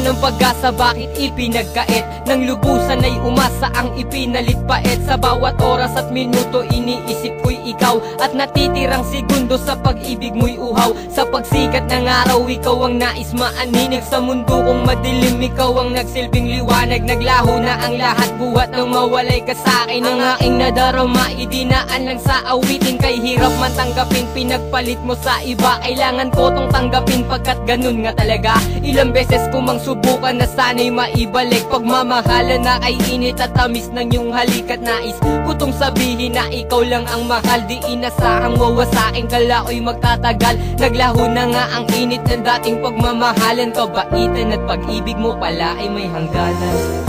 ng pag-asa, bakit ipinagkait? Nang lubusan ay umasa ang ipinalit pait. Sa bawat oras at minuto iniisip ko'y ikaw, at natitirang segundo sa pag-ibig mo'y uhaw. Sa pagsikat ng araw, ikaw ang nais maaninag. Sa mundo kong madilim, ikaw ang nagsilbing liwanag. Naglaho na ang lahat, buhat nang mawalay ka sa'kin. Ang aking nadarama, idinaan lang sa awitin. Kay hirap man tanggapin, pinagpalit mo sa iba. Kailangan ko tong tanggapin pagkat ganun nga talaga. Ilang beses ko mang subukan na sana'y maibalik. Pagmamahalan na kay init at tamis ng iyong halik. At nais ko tong sabihin na ikaw lang ang mahal. Di inasahang wawasakin, kala ko'y magtatagal. Naglaho na nga ang init ng dating pagmamahalan. Kabaitan at pag-ibig mo pala ay may hangganan.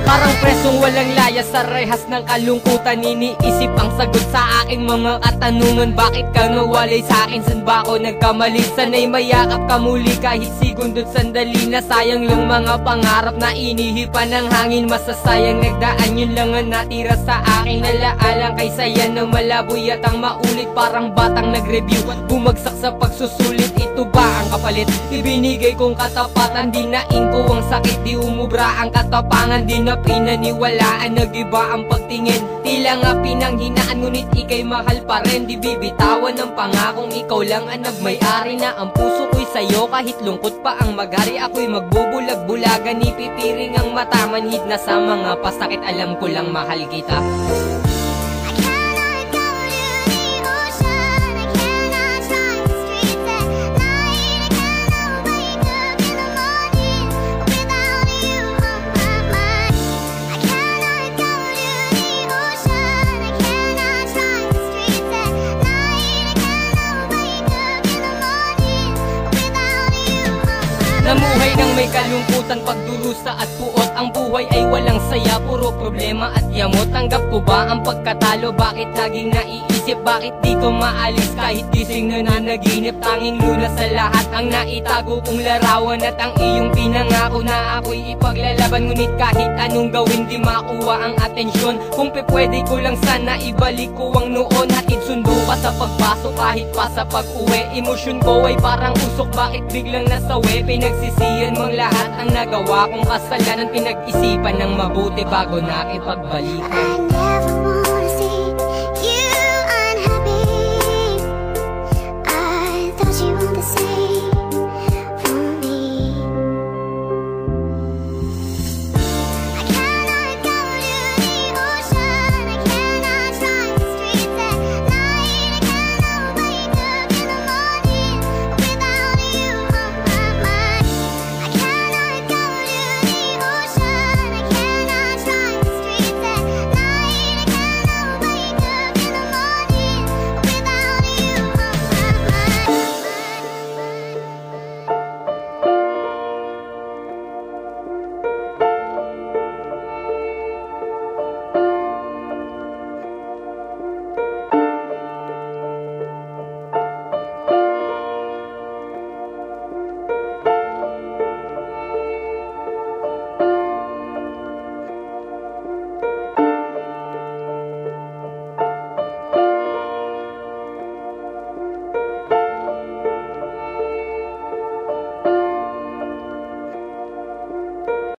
Parang presong walang laya sa rehas ng kalungkutan. Iniisip ang sagot sa aking mga katanungan. Bakit ka nawalay sa akin? San ba ako nagkamali? Sana'y mayakap ka muli kahit segundo't sandali na. Sayang lang mga pangarap na inihipan ng hangin. Masasayang nagdaan, yun lang ang natira sa akin. Alaalang kay saya na malaboy at ang maulit. Parang batang nag-review, bumagsak sa pagsusulit. Ito ba ang kapalit? Ibinigay kong katapatan, dinain ko ang sakit. Di umubra ang katapangan, di na pinaniwalaan, nag-iba ang pagtingin. Tila nga pinanghinaan, ngunit ika'y mahal pa rin. Di bibitawan ng pangakong ikaw lang ang nagmay-ari. Na ang puso ko'y sa'yo kahit lungkot pa ang magari. Ako'y magbubulag-bulagan, ipipiring ang mata. Manhid na sa mga pasakit, alam ko lang mahal kita. Namuhay ng may kalungkutan, pagdurusa at puot. Ang buhay ay walang saya, puro problema at yamot. Tanggap ko ba ang pagkatalo? Bakit laging naiisip? Bakit di ko maalis kahit gising na nanaginip? Tanging lunas sa lahat ang naitago kong larawan. At ang iyong pinangako na ako'y ipaglalaban. Ngunit kahit anong gawin, di makuha ang atensyon. Kung pwede ko lang sana ibalik ko ang noon. Hatid sundo ka sa pagpasok kahit pa sa pag-uwi. Emosyon ko ay parang usok, bakit biglang nasawi? Pinagsisiyan mong lahat ang nagawa kong kasalanan. Pinag-isipan ng mabuti bago nakipagbalikan.